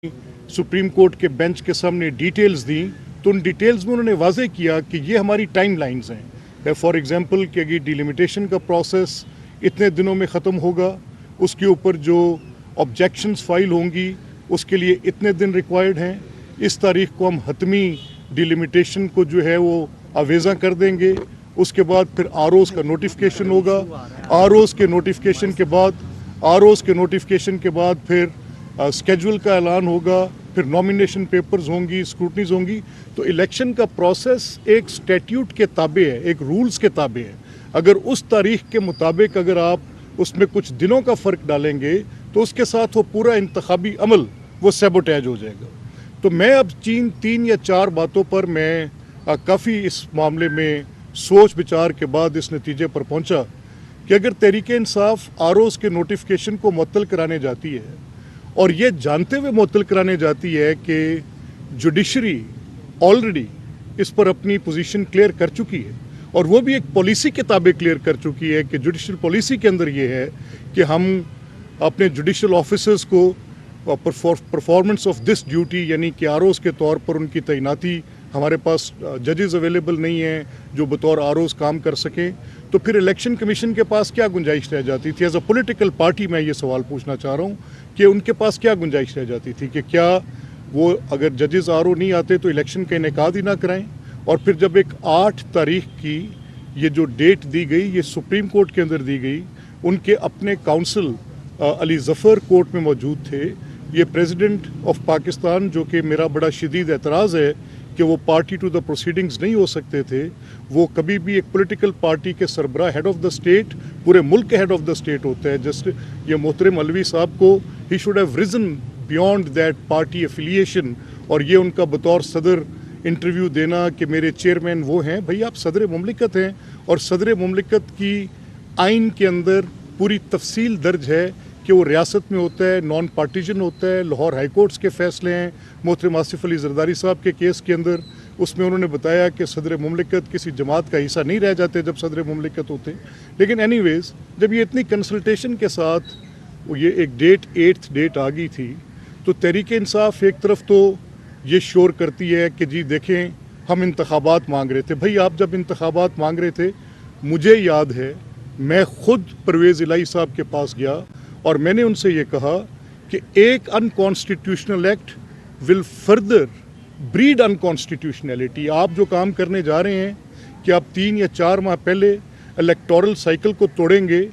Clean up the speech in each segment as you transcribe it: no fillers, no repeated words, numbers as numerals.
Supreme court के bench के सामने डिटेल्स दी तो उन डिटेल्स में उन्होंने वाजे किया कि ये हमारी टाइम लाइन्स हैं। फॉर एग्जांपल कि अगर डिलिमिटेशन का प्रोसेस इतने दिनों में ख़त्म होगा, उसके ऊपर जो ऑब्जेक्शंस फाइल होंगी उसके लिए इतने दिन रिक्वायर्ड हैं, इस तारीख को हम हतमी डिलिमिटेशन को जो है वो आवेज़ा कर देंगे। उसके बाद फिर आरओज़ का नोटिफिकेशन होगा, आरओज़ के नोटिफिकेशन के बाद फिर स्केड्यूल का ऐलान होगा, फिर नॉमिनेशन पेपर्स होंगी, स्क्रूटनीज होंगी। तो इलेक्शन का प्रोसेस एक स्टैट्यूट के ताबे है, एक रूल्स के ताबे है। अगर उस तारीख के मुताबिक अगर आप उसमें कुछ दिनों का फ़र्क डालेंगे तो उसके साथ वो पूरा इंतखाबी अमल वो सैबोटेज हो जाएगा। तो मैं अब तीन या चार बातों पर मैं काफ़ी इस मामले में सोच विचार के बाद इस नतीजे पर पहुंचा कि अगर तहरीक इंसाफ आरओज़ के नोटिफिकेशन को मुअत्तल कराने जाती है और ये जानते हुए मुअत्तल कराने जाती है कि जुडिशरी ऑलरेडी इस पर अपनी पोजीशन क्लियर कर चुकी है और वो भी एक पॉलिसी के ताबे क्लियर कर चुकी है कि जुडिशल पॉलिसी के अंदर ये है कि हम अपने जुडिशल ऑफिसर्स को परफॉर्मेंस ऑफ दिस ड्यूटी यानी कि आरओज़ के तौर पर उनकी तैनाती, हमारे पास जजेस अवेलेबल नहीं हैं जो बतौर आरओज़ काम कर सकें, तो फिर इलेक्शन कमीशन के पास क्या गुंजाइश रह जाती थी? एज अ पॉलिटिकल पार्टी मैं ये सवाल पूछना चाह रहा हूँ कि उनके पास क्या गुंजाइश रह जाती थी कि क्या वो अगर जजेस आरओ नहीं आते तो इलेक्शन का इनेकाद ही ना कराएं? और फिर जब एक 8 तारीख की ये जो डेट दी गई, ये सुप्रीम कोर्ट के अंदर दी गई, उनके अपने काउंसिल अली ज़फ़र कोर्ट में मौजूद थे। ये प्रेसिडेंट ऑफ पाकिस्तान, जो कि मेरा बड़ा शदीद एतराज़ है कि वो पार्टी टू द प्रोसीडिंग्स नहीं हो सकते थे, वो कभी भी एक पॉलिटिकल पार्टी के सरबराह हेड ऑफ द स्टेट, पूरे मुल्क के हेड ऑफ द स्टेट होता है। जस्ट ये मोहतरम अलवी साहब को he should have reason beyond that party affiliation, और ये उनका बतौर सदर इंटरव्यू देना कि मेरे चेयरमैन वो हैं। भाई आप सदर मुमलिकत हैं और सदर मुमलिकत की आइन के अंदर पूरी तफसील दर्ज है कि वो रियासत में होता है, नॉन पार्टीजन होता है। लाहौर हाई कोर्ट्स के फैसले हैं मोहतरम आसिफ अली जरदारी साहब के केस के अंदर, उसमें उन्होंने बताया कि सदर मुमलिकत किसी जमात का हिस्सा नहीं रह जाते जब सदर मुमलिकत होते। लेकिन एनीवेज जब ये इतनी कंसल्टेशन के साथ ये एक डेट 8th डेट आ गई थी, तो तहरीक इंसाफ एक तरफ तो ये शोर करती है कि जी देखें हम इंतखाबात मांग रहे थे। भाई आप जब इंतखाबात मांग रहे थे, मुझे याद है मैं ख़ुद परवेज़ इलाही साहब के पास गया और मैंने उनसे ये कहा कि एक unconstitutional act will further breed unconstitutionality. आप जो काम करने जा रहे हैं कि आप 3 या 4 माह पहले इलेक्टोरल साइकिल को तोड़ेंगे,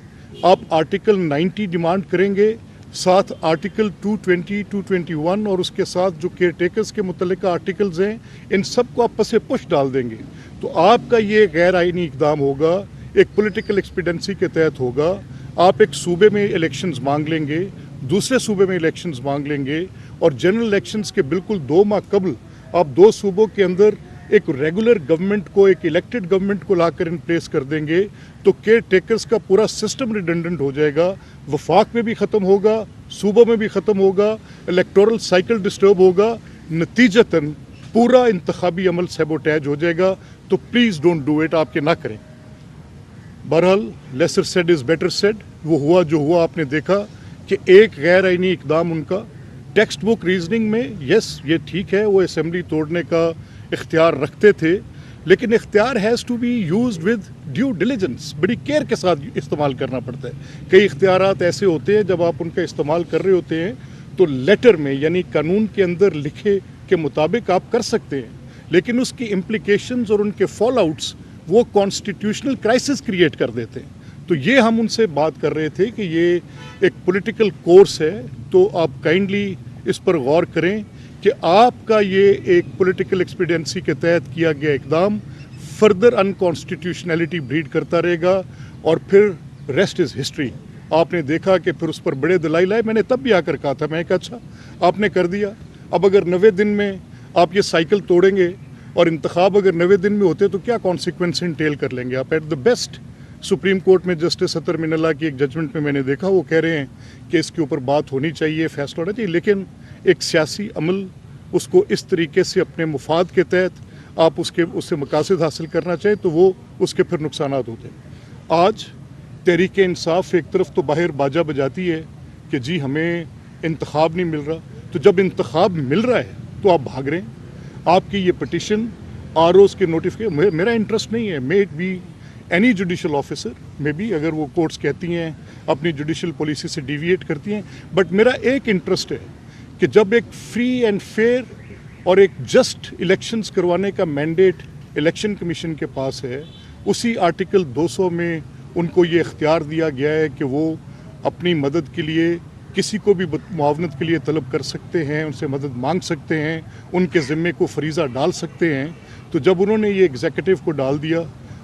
आप आर्टिकल 90 डिमांड करेंगे, साथ आर्टिकल 220, 221 और उसके साथ जो केयर टेकर्स के मुतल्लिका आर्टिकल्स हैं, इन सब को आप पसे पुश डाल देंगे। तो आपका ये गैर आइनी इक़दाम होगा, एक पॉलिटिकल एक्सपीडेंसी के तहत होगा। आप एक सूबे में इलेक्शंस मांग लेंगे, दूसरे सूबे में इलेक्शंस मांग लेंगे, और जनरल इलेक्शंस के बिल्कुल 2 माह कबल आप 2 सूबों के अंदर एक रेगुलर गवर्नमेंट को, एक इलेक्टेड गवर्नमेंट को लाकर इन प्लेस कर देंगे। तो केयर टेकर्स का पूरा सिस्टम रिडंडेंट हो जाएगा, वफाक में भी ख़त्म होगा, सूबों में भी ख़त्म होगा, इलेक्टोरल साइकिल डिस्टर्ब होगा, नतीजतन पूरा इंतखाबी अमल सैबोटेज हो जाएगा। तो प्लीज़ डोंट डू इट, आपके ना करें। बहरहाल lesser said is better said. वो हुआ जो हुआ, आपने देखा कि एक गैर आइनी इक़दाम उनका टेक्स्ट बुक रीजनिंग में, यस ये ठीक है वो असेंबली तोड़ने का इख्तियार रखते थे, लेकिन इख्तियार has to be used with due diligence, बड़ी केयर के साथ इस्तेमाल करना पड़ता है। कई इख्तियारात ऐसे होते हैं जब आप उनका इस्तेमाल कर रहे होते हैं तो लेटर में यानी कानून के अंदर लिखे के मुताबिक आप कर सकते हैं, लेकिन उसकी इम्प्लिकेशंस और उनके फॉल आउट्स वो कॉन्स्टिट्यूशनल क्राइसिस क्रिएट कर देते हैं। तो ये हम उनसे बात कर रहे थे कि ये एक पॉलिटिकल कोर्स है, तो आप काइंडली इस पर गौर करें कि आपका ये एक पॉलिटिकल एक्सपीडियंसी के तहत किया गया इकदाम फर्दर अनकॉन्स्टिट्यूशनैलिटी ब्रीड करता रहेगा, और फिर रेस्ट इज़ हिस्ट्री। आपने देखा कि फिर उस पर बड़े दलाइल आए। मैंने तब भी आकर कहा था, मैं कहा अच्छा आपने कर दिया, अब अगर 90 दिन में आप ये साइकिल तोड़ेंगे और इंतखाब अगर 90 दिन में होते तो क्या कॉन्सिक्वेंस इंटेल कर लेंगे आप? At the best supreme court में जस्टिस अतर मिनल्ला की एक जजमेंट में मैंने देखा, वो कह रहे हैं कि इसके ऊपर बात होनी चाहिए, फैसला होना चाहिए, लेकिन एक सियासी अमल उसको इस तरीके से अपने मुफाद के तहत आप उससे मकासद हासिल करना चाहें तो वो उसके फिर नुकसानात होते हैं। आज तहरीक इंसाफ एक तरफ तो बाहर बाजा बजाती है कि जी हमें इंतखाब नहीं मिल रहा, तो जब इंतखाब मिल रहा है तो आप भाग रहे हैं। आपकी ये पिटिशन आरओज़ के नोटिफिकेशन, मेरा इंटरेस्ट नहीं है, may it be any judicial officer, may be अगर वो कोर्ट्स कहती हैं अपनी जुडिशल पॉलिसी से डिविएट करती हैं, बट मेरा एक इंटरेस्ट है कि जब एक फ्री एंड फेयर और एक जस्ट इलेक्शंस करवाने का मैंडेट इलेक्शन कमीशन के पास है, उसी आर्टिकल 200 में उनको ये इख्तियार दिया गया है कि वो अपनी मदद के लिए किसी को भी मुआवनत के लिए तलब कर सकते हैं, उनसे मदद मांग सकते हैं, उनके ज़िम्मे को फरीज़ा डाल सकते हैं। तो जब उन्होंने ये एग्जीक्यूटिव को डाल दिया,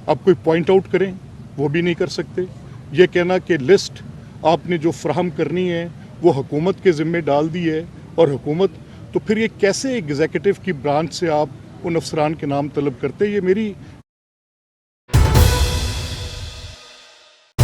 अब कोई पॉइंट आउट करें, वो भी नहीं कर सकते। ये कहना कि लिस्ट आपने जो फ्राहम करनी है वो हुकूमत के ज़िम्मे डाल दी है, और हुकूमत, तो फिर ये कैसे एग्जीक्यूटिव की ब्रांच से आप उन अफसरान के नाम तलब करते? ये मेरी